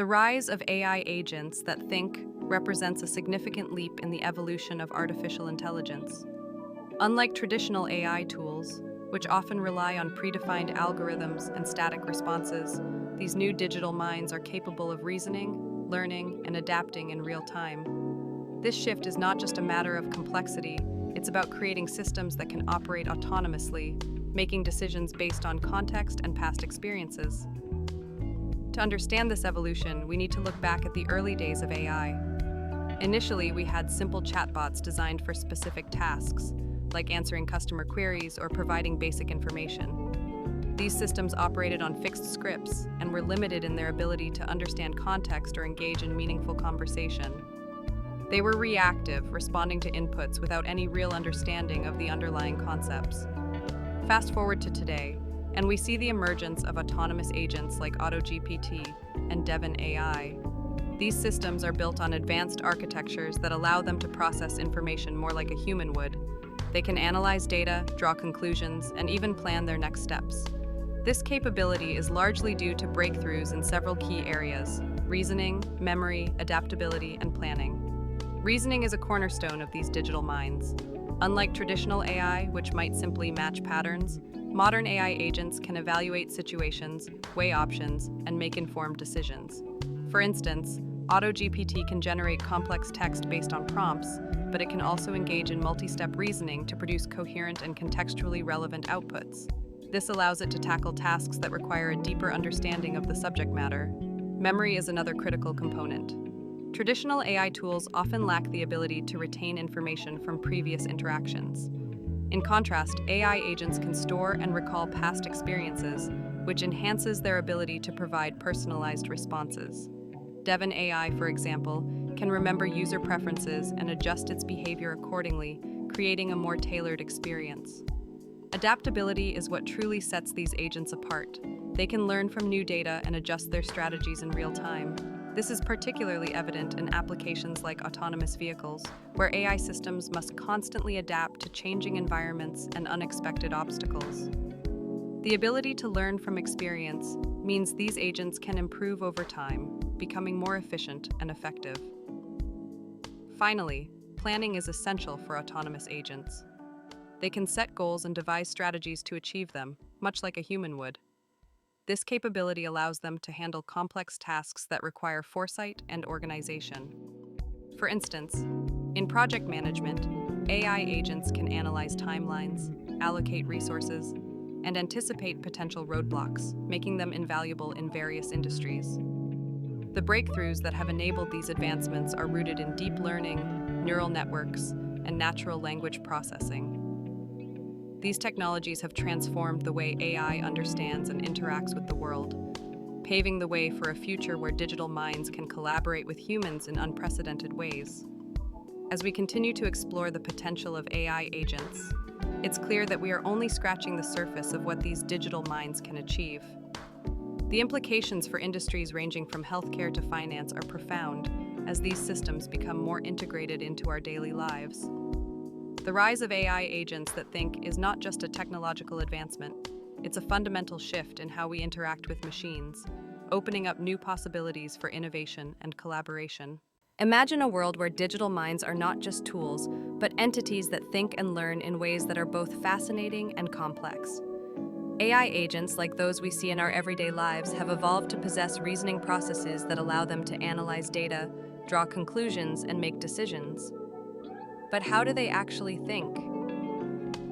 The rise of AI agents that think represents a significant leap in the evolution of artificial intelligence. Unlike traditional AI tools, which often rely on predefined algorithms and static responses, these new digital minds are capable of reasoning, learning, and adapting in real time. This shift is not just a matter of complexity, it's about creating systems that can operate autonomously, making decisions based on context and past experiences. To understand this evolution, we need to look back at the early days of AI. Initially, we had simple chatbots designed for specific tasks, like answering customer queries or providing basic information. These systems operated on fixed scripts and were limited in their ability to understand context or engage in meaningful conversation. They were reactive, responding to inputs without any real understanding of the underlying concepts. Fast forward to today, and we see the emergence of autonomous agents like AutoGPT and Devin AI. These systems are built on advanced architectures that allow them to process information more like a human would. They can analyze data, draw conclusions, and even plan their next steps. This capability is largely due to breakthroughs in several key areas: reasoning, memory, adaptability, and planning. Reasoning is a cornerstone of these digital minds. Unlike traditional AI, which might simply match patterns, modern AI agents can evaluate situations, weigh options, and make informed decisions. For instance, AutoGPT can generate complex text based on prompts, but it can also engage in multi-step reasoning to produce coherent and contextually relevant outputs. This allows it to tackle tasks that require a deeper understanding of the subject matter. Memory is another critical component. Traditional AI tools often lack the ability to retain information from previous interactions. In contrast, AI agents can store and recall past experiences, which enhances their ability to provide personalized responses. Devin AI, for example, can remember user preferences and adjust its behavior accordingly, creating a more tailored experience. Adaptability is what truly sets these agents apart. They can learn from new data and adjust their strategies in real time. This is particularly evident in applications like autonomous vehicles, where AI systems must constantly adapt to changing environments and unexpected obstacles. The ability to learn from experience means these agents can improve over time, becoming more efficient and effective. Finally, planning is essential for autonomous agents. They can set goals and devise strategies to achieve them, much like a human would. This capability allows them to handle complex tasks that require foresight and organization. For instance, in project management, AI agents can analyze timelines, allocate resources, and anticipate potential roadblocks, making them invaluable in various industries. The breakthroughs that have enabled these advancements are rooted in deep learning, neural networks, and natural language processing. These technologies have transformed the way AI understands and interacts with the world, paving the way for a future where digital minds can collaborate with humans in unprecedented ways. As we continue to explore the potential of AI agents, it's clear that we are only scratching the surface of what these digital minds can achieve. The implications for industries ranging from healthcare to finance are profound as these systems become more integrated into our daily lives. The rise of AI agents that think is not just a technological advancement, it's a fundamental shift in how we interact with machines, opening up new possibilities for innovation and collaboration. Imagine a world where digital minds are not just tools, but entities that think and learn in ways that are both fascinating and complex. AI agents, like those we see in our everyday lives, have evolved to possess reasoning processes that allow them to analyze data, draw conclusions, and make decisions. But how do they actually think?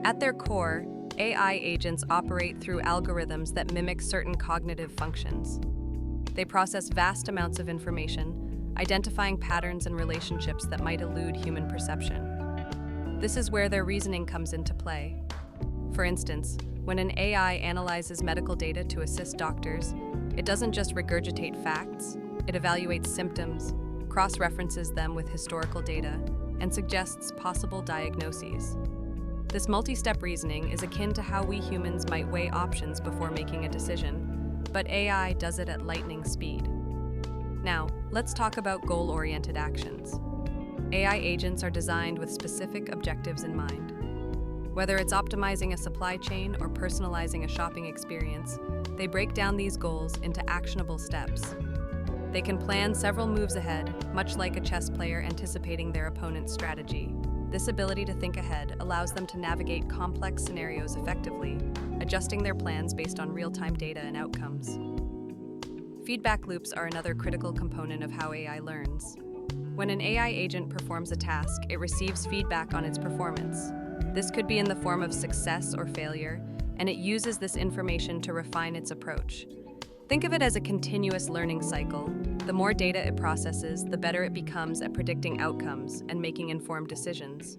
At their core, AI agents operate through algorithms that mimic certain cognitive functions. They process vast amounts of information, identifying patterns and relationships that might elude human perception. This is where their reasoning comes into play. For instance, when an AI analyzes medical data to assist doctors, it doesn't just regurgitate facts, it evaluates symptoms, cross-references them with historical data, and suggests possible diagnoses. This multi-step reasoning is akin to how we humans might weigh options before making a decision, but AI does it at lightning speed. Now, let's talk about goal-oriented actions. AI agents are designed with specific objectives in mind. Whether it's optimizing a supply chain or personalizing a shopping experience, they break down these goals into actionable steps. They can plan several moves ahead, much like a chess player anticipating their opponent's strategy. This ability to think ahead allows them to navigate complex scenarios effectively, adjusting their plans based on real-time data and outcomes. Feedback loops are another critical component of how AI learns. When an AI agent performs a task, it receives feedback on its performance. This could be in the form of success or failure, and it uses this information to refine its approach. Think of it as a continuous learning cycle. The more data it processes, the better it becomes at predicting outcomes and making informed decisions.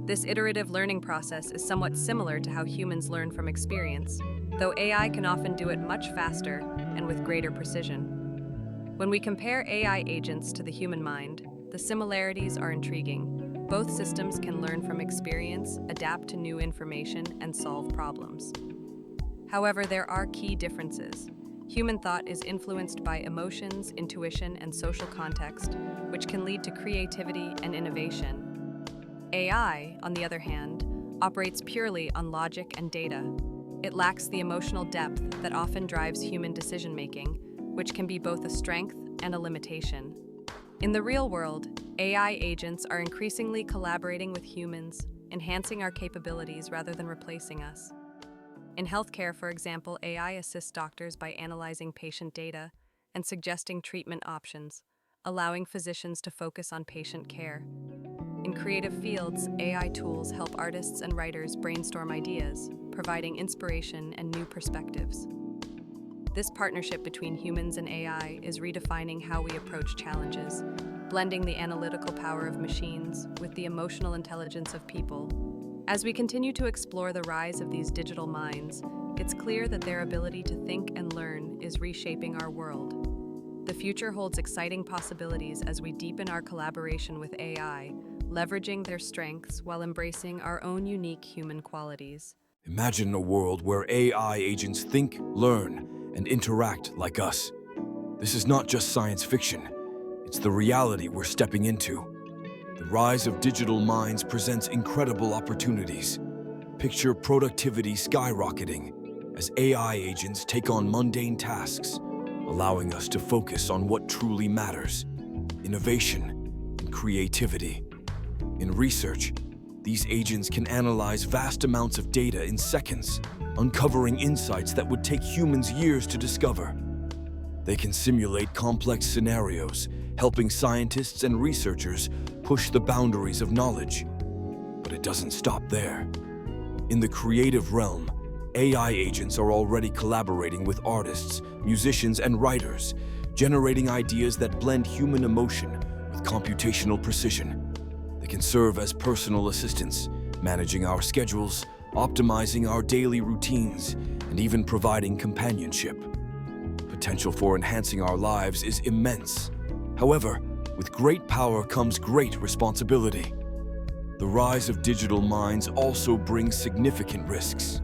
This iterative learning process is somewhat similar to how humans learn from experience, though AI can often do it much faster and with greater precision. When we compare AI agents to the human mind, the similarities are intriguing. Both systems can learn from experience, adapt to new information, and solve problems. However, there are key differences. Human thought is influenced by emotions, intuition, and social context, which can lead to creativity and innovation. AI, on the other hand, operates purely on logic and data. It lacks the emotional depth that often drives human decision-making, which can be both a strength and a limitation. In the real world, AI agents are increasingly collaborating with humans, enhancing our capabilities rather than replacing us. In healthcare, for example, AI assists doctors by analyzing patient data and suggesting treatment options, allowing physicians to focus on patient care. In creative fields, AI tools help artists and writers brainstorm ideas, providing inspiration and new perspectives. This partnership between humans and AI is redefining how we approach challenges, blending the analytical power of machines with the emotional intelligence of people. As we continue to explore the rise of these digital minds, it's clear that their ability to think and learn is reshaping our world. The future holds exciting possibilities as we deepen our collaboration with AI, leveraging their strengths while embracing our own unique human qualities. Imagine a world where AI agents think, learn, and interact like us. This is not just science fiction, it's the reality we're stepping into. The rise of digital minds presents incredible opportunities. Picture productivity skyrocketing as AI agents take on mundane tasks, allowing us to focus on what truly matters: innovation and creativity. In research, these agents can analyze vast amounts of data in seconds, uncovering insights that would take humans years to discover. They can simulate complex scenarios, helping scientists and researchers push the boundaries of knowledge. But it doesn't stop there. In the creative realm, AI agents are already collaborating with artists, musicians, and writers, generating ideas that blend human emotion with computational precision. They can serve as personal assistants, managing our schedules, optimizing our daily routines, and even providing companionship. Potential for enhancing our lives is immense. However, with great power comes great responsibility. The rise of digital minds also brings significant risks.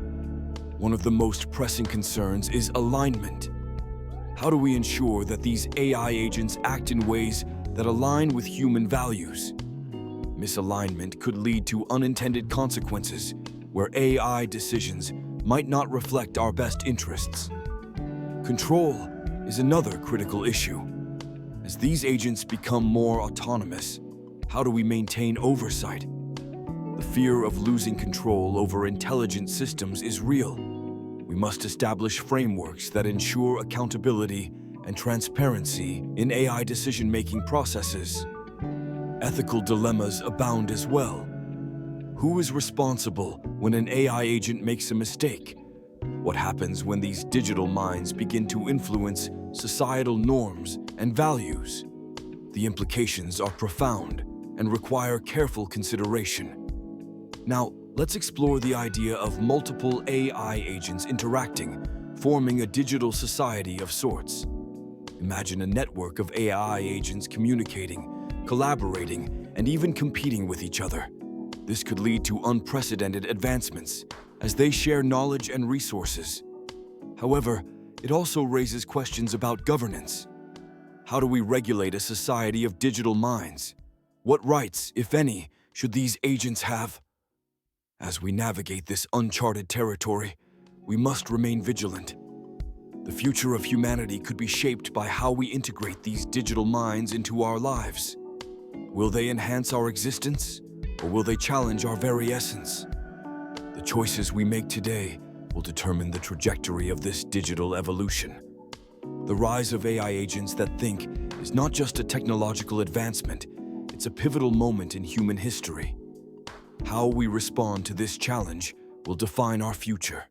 One of the most pressing concerns is alignment. How do we ensure that these AI agents act in ways that align with human values? Misalignment could lead to unintended consequences, where AI decisions might not reflect our best interests. Control is another critical issue. As these agents become more autonomous, how do we maintain oversight? The fear of losing control over intelligent systems is real. We must establish frameworks that ensure accountability and transparency in AI decision-making processes. Ethical dilemmas abound as well. Who is responsible when an AI agent makes a mistake? What happens when these digital minds begin to influence societal norms and values? The implications are profound and require careful consideration. Now, let's explore the idea of multiple AI agents interacting, forming a digital society of sorts. Imagine a network of AI agents communicating, collaborating, and even competing with each other. This could lead to unprecedented advancements as they share knowledge and resources. However, it also raises questions about governance. How do we regulate a society of digital minds? What rights, if any, should these agents have? As we navigate this uncharted territory, we must remain vigilant. The future of humanity could be shaped by how we integrate these digital minds into our lives. Will they enhance our existence, or will they challenge our very essence? The choices we make today will determine the trajectory of this digital evolution. The rise of AI agents that think is not just a technological advancement, it's a pivotal moment in human history. How we respond to this challenge will define our future.